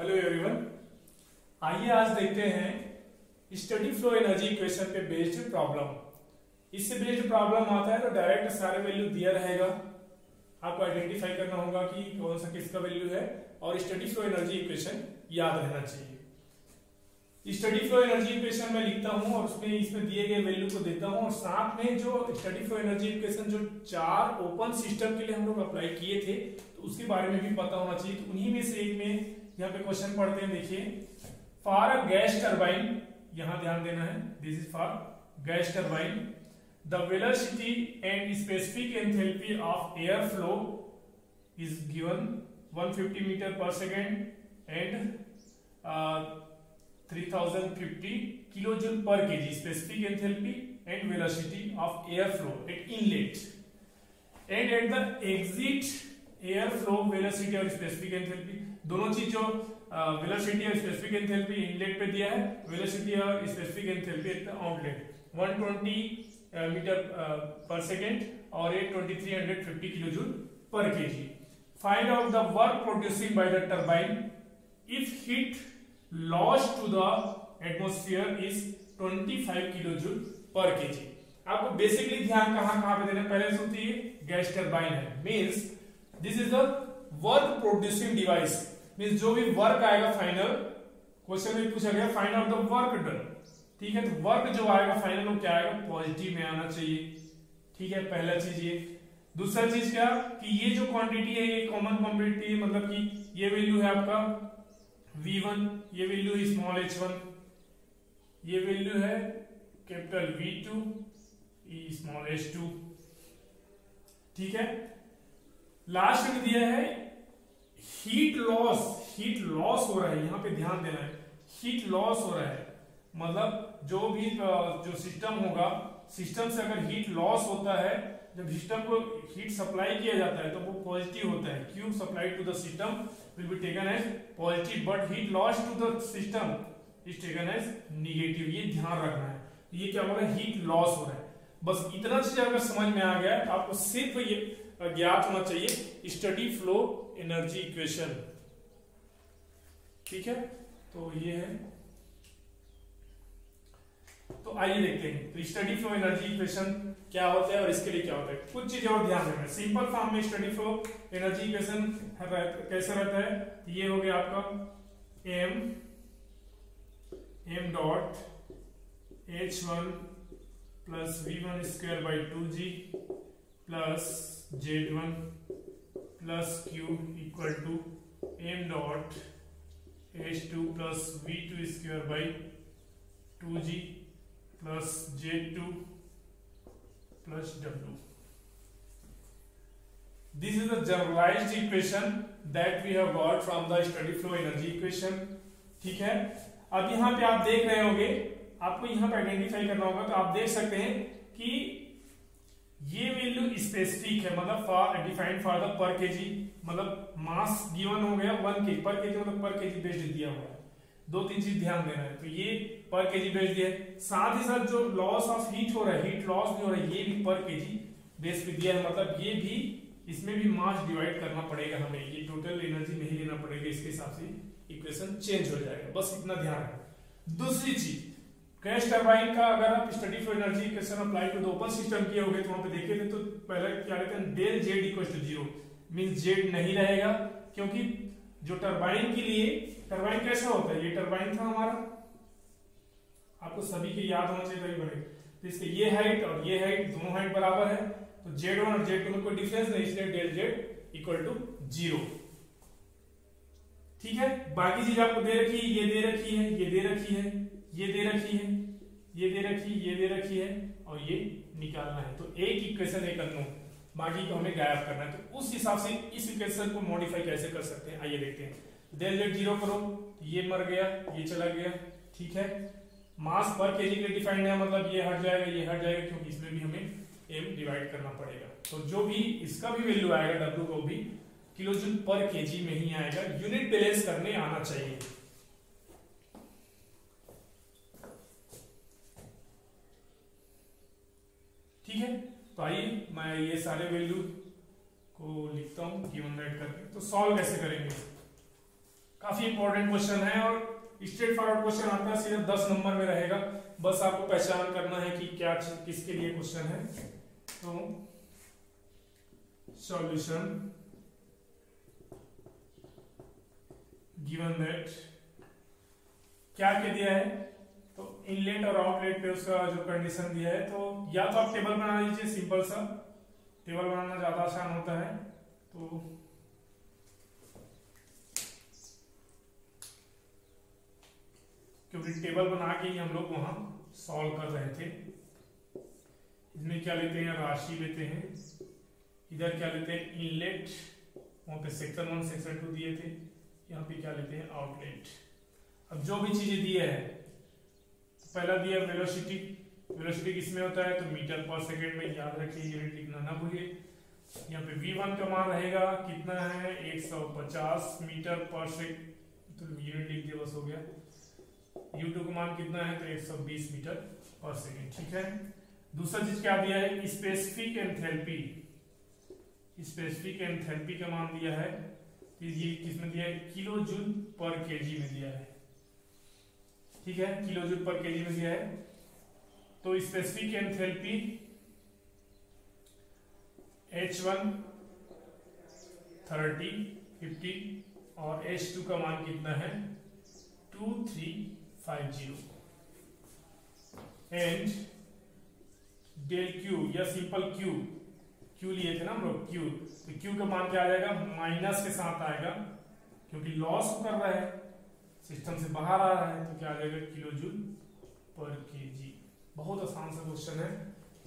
Hello everyone, आइए आज देखते हैं स्टडी फ्लो एनर्जी इक्वेशन पे बेस्ड प्रॉब्लम। इससे बेस्ड प्रॉब्लम आता है तो डायरेक्ट सारे वैल्यू दिया रहेगा, आपको आइडेंटिफाई करना होगा कि कौन सा किसका वैल्यू है और स्टडी फ्लो एनर्जी इक्वेशन याद रहना चाहिए। स्टडी फ्लो एनर्जी इक्वेशन मैं लिखता हूं और इसमें दिए गए वैल्यू को देता हूं और साथ में जो स्टडी फ्लो एनर्जी इक्वेशन जो 4 ओपन सिस्टम के लिए हम लोग अप्लाई किए थे तो उसके बारे में भी पता होना चाहिए। तो उन्हीं में से एक में यहाँ पे क्वेश्चन पढ़ते हैं, देखिए फॉर अ गैस टरबाइन, यहां ध्यान देना है, this is for gas turbine, the velocity and specific enthalpy of air flow is given 150 metre per second and 3050 kilojoule per KG specific enthalpy and velocity of air flow at inlet and at the exit air flow velocity और specific enthalpy, दोनों चीज जो velocity और specific enthalpy inlet पे दिया है, velocity और specific enthalpy at the outlet 120 metre per second और 2350 kilojoule per KG. Find out the work producing by the turbine if heat lost to the atmosphere is 25 kilojoule per KG. आपको basically ध्यान कहां पे देना, पहले से होती है गैस टरबाइन है, means this is the work producing device, means जो भी वर्क आएगा फाइनल क्वेश्चन में पूछा गया find out the work done, ठीक है। तो वर्क जो आएगा फाइनल वो क्या आएगा, पॉजिटिव में आना चाहिए, ठीक है, पहला चीज ये। दूसरा चीज क्या कि ये जो क्वांटिटी है ये कॉमन क्वांटिटी है, मतलब कि ये वैल्यू है आपका V1, ये वैल्यू है स्मॉल h1, ये वैल्यू है कैपिटल V2, स्मॉल h2, ठीक है। लास्ट में दिया है हीट लॉस हो रहा है, यहां पे ध्यान देना है, हीट लॉस हो रहा है, मतलब जो भी जो सिस्टम होगा, सिस्टम से अगर हीट लॉस होता है, जब सिस्टम को हीट सप्लाई किया जाता है तो वो पॉजिटिव होता है, Q supply to the system will be taken as positive but heat loss to the system is taken as negative, ये ध्यान रखना है। तो ये क्या होगा, हीट लॉस हो रहा है। बस इतना चीज अगर समझ में आ गया तो आपको सिर्फ ये ज्ञात होना चाहिए स्टडी फ्लो एनर्जी इक्वेशन, ठीक है। तो ये है, तो आइए देखते हैं तो स्टडी फ्लो एनर्जी इक्वेशन क्या होता है और इसके लिए क्या होता है। कुछ चीजें और ध्यान रखना है, सिंपल फॉर्म में स्टडी फ्लो एनर्जी इक्वेशन कैसे रहता है, तो ये हो गया आपका m dot h1 plus v1 square by 2g plus z1 plus q equal to m dot h2 plus v2 square by 2g plus z2 plus w। This is the generalized equation that we have got from the steady flow energy equation, ठीक है। अब यहाँ पे आप देख रहे होंगे, आपको यहाँ पे आइडेंटिफाई करना होगा, तो आप देख सकते हैं कि ये वैल्यू स्पेसिफिक है, मतलब फॉर डिफाइंड फॉर द पर केजी, मतलब मास गिवन हो गया 1 kg पर केजी, मतलब पर केजी बेस्ड दिया हुआ है। दो तीन चीज ध्यान देना है, तो ये पर केजी बेस्ड दिया है, साथ ही साथ जो लॉस ऑफ हीट हो रहा है, हीट लॉस भी हो रहा है, ये भी पर केजी बेस पे दिया है, मतलब ये भी, इसमें भी मास डिवाइड करना पड़ेगा हमें, ये टोटल एनर्जी नहीं लेना पड़ेगा, इसके हिसाब से इक्वेशन चेंज हो जाएगा, बस इतना ध्यान रखें। दूसरी चीज, गैस टरबाइन का अगर आप steady flow energy equation apply to the open system किए होंगे तो वहां पे देखे थे, तो पहले क्या कहते हैं डेल जेड इक्वल टू 0, मींस जेड नहीं रहेगा, क्योंकि जो टरबाइन के लिए, टरबाइन कैसा होता है, ये टरबाइन था हमारा, आपको सभी के याद होना चाहिए तभी बनेगा। तो इसके ये हाइट और ये हाइट, दोनों हाइट बराबर है, तो z1 और z2 में कोई डिफरेंस नहीं, इसलिए डेल जेड इक्वल टू 0, ठीक है। बाकी चीज आपको दे रखी है, ये दे रखी है, ये दे रखी है, ये दे रखी है, ये दे रखी, ये दे रखी है, और ये निकालना है। तो एक इक्वेशन एक अननोन, बाकी को हमें गायब करना है। तो उस हिसाब से इस इक्वेशन को मॉडिफाई कैसे कर सकते हैं, आइए देखते हैं। डेल जेड 0 करो, ये मर गया, ये चला गया, ठीक है। मास पर केजी के लिए डिफाइंड है, मतलब ये हट जाएगा, ये हट जाएगा, क्योंकि इसमें भी हमें m डिवाइड करना पड़ेगा। तो जो भी इसका भी वैल्यू आएगा w को भी किलोजूल पर केजी में ही आएगा, यूनिट बैलेंस करने आना चाहिए, ठीक है। तो आइए मैं ये सारे वैल्यू को लिखता हूं गिवन राइट करके। तो सॉल्व कैसे करेंगे, काफी इंपॉर्टेंट क्वेश्चन है और स्ट्रेट फॉरवर्ड क्वेश्चन आता है, सीधे 10 नंबर में रहेगा। बस आपको पहचान करना है कि क्या किसके लिए क्वेश्चन है। तो सॉल्यूशन गिवन दैट क्या क्या दिया है, तो इनलेट और आउटलेट पे उसका जो कंडीशन दिया है, तो या तो आप टेबल बना लीजिए, सिंपल सा टेबल बनाना ज्यादा आसान होता है। तो क्योंकि टेबल बना के ही हम लोग वहां सॉल्व कर रहे थे। इसमें क्या लेते हैं, राशि लेते हैं, इधर क्या लेते हैं, इनलेट, वहां पे सेक्शन 1 सेक्शन 2 दिए थे, यहाँ पे क्या लेते हैं, आउटलेट। अब जो भी चीजें दिए हैं, तो पहला दिया वेलोसिटी, वेलोसिटी किसमें होता है, तो मीटर पर सेकेंड में, याद रखिए, यूनिट लिखना ना भूलिए। यहाँ पे v1 का मान रहेगा कितना है, 150 मीटर पर सेकेंड, तो यूनिट लिख दिया, बस हो गया। u2 का मान कितना है, तो 120 मीटर पर सेकेंड, ठीक है। दूसरा चीज क्या दिया है, स्पेसिफिक एंथैल्पी, स्पेसिफिक एंथैल्पी का मान दिया है, ये किसमें दिया है, किलो जूल पर केजी में दिया है, ठीक है, किलो जूल पर केजी में दिया है। तो स्पेसिफिक एंथैल्पी H1 30 50 और H2 का मान कितना है, 2350 एंड डेल Q या सिंपल Q लिए थे ना हम लोग, Q, तो Q का मान क्या आ जाएगा, माइनस के साथ आएगा, क्योंकि लॉस कर रहा है, सिस्टम से बाहर आ रहा है, तो क्या आ जाएगा, किलो जूल पर केजी। बहुत आसान सा क्वेश्चन है।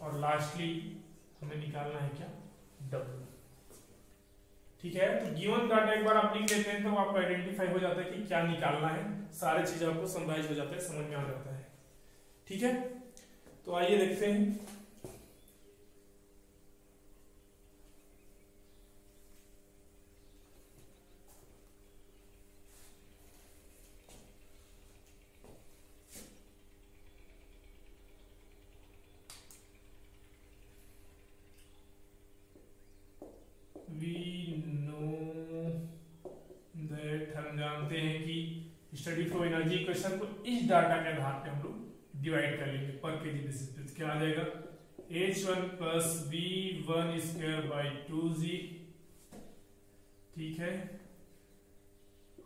और लास्टली हमें निकालना है क्या, W, ठीक है। तो गिवन डाटा एक बार आप लिख लेते हैं तो आपको आइडेंटिफाई हो जाता है कि क्या निकालना है, सारे चीज आपको समराइज हो जाता है, समझ में आ जाता है, ठीक है। तो आइए देखते हैं। हम जानते हैं कि स्टडी फ्लो एनर्जी इक्वेशन को इस डाटा के आधार पे हम लोग डिवाइड कर लेंगे पर केजी बेसिस पे। क्या आ जाएगा, H1 plus V1 square by 2G, ठीक है,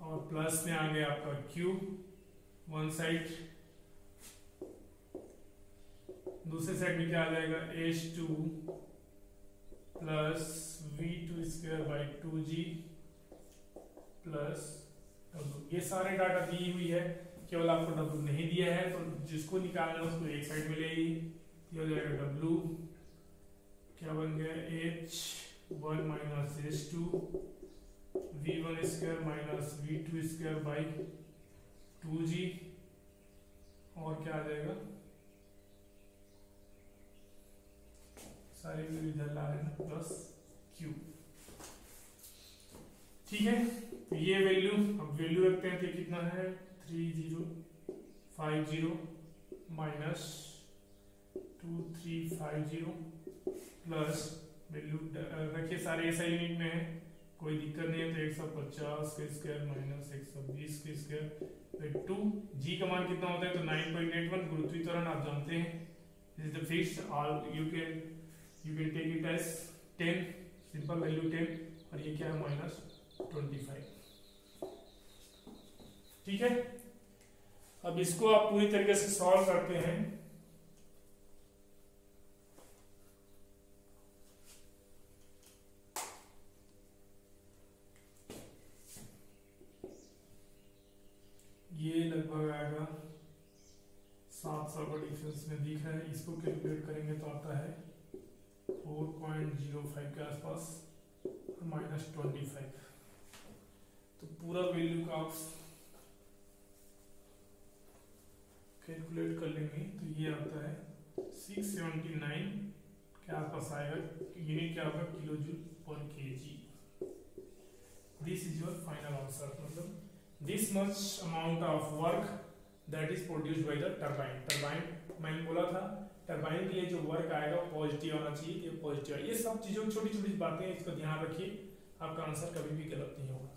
और प्लस में आ गया आपका Q वन साइड, दूसरे साइड में क्या आ जाएगा, H2 plus V2 square by 2G plus W। ये सारे डाटा दी हुई है, केवल आपको W नहीं दिया है, तो जिसको निकालना है उसको एक साइड में ले आइए। ये हो जाएगा W, क्या बन गया, H1 minus H2 V1 square minus V2 square by 2G, और क्या आ जाएगा, सारे इधर ला रहे हैं, प्लस Q, ठीक है। तो ये वैल्यू, अब वैल्यू रखते हैं, तो कितना है, 3050 माइनस 2350 प्लस वैल्यू रखिए, सारे ऐसा यूनिट में है, कोई दिक्कत नहीं है। तो 150 के स्क्वायर माइनस 120 के स्क्वायर 2, जी का मान कितना होता है, तो 9.81, गुरुत्वीकरण आप जानते हैं, this is the fixed, all you can take it as 10, simple value 10, और ये क्या है, माइनस 25, ठीक है। अब इसको आप पूरी तरीके से सॉल्व करते हैं। ये लगभग आएगा 700 का डिफरेंस में दिख रहा है, इसको कैलकुलेट करेंगे तो आता है 4.05 के आसपास, माइनस 25, तो पूरा वैल्यू का आप कैलकुलेट कर लेंगे तो ये आता है 679 के आसपास आएगा, यूनिट क्या होगा, kilo joule per KG. This is your final answer, मतलब this much amount of work that is produced by the turbine. Turbine मैंने बोला था, टरबाइन के लिए जो वर्क आएगा पॉजिटिव आना चाहिए, ये पॉजिटिव है। ये सब चीजों छोटी छोटी बातें, इसका ध्यान रखिए, आपका आंसर कभी भी गलत नहीं होगा।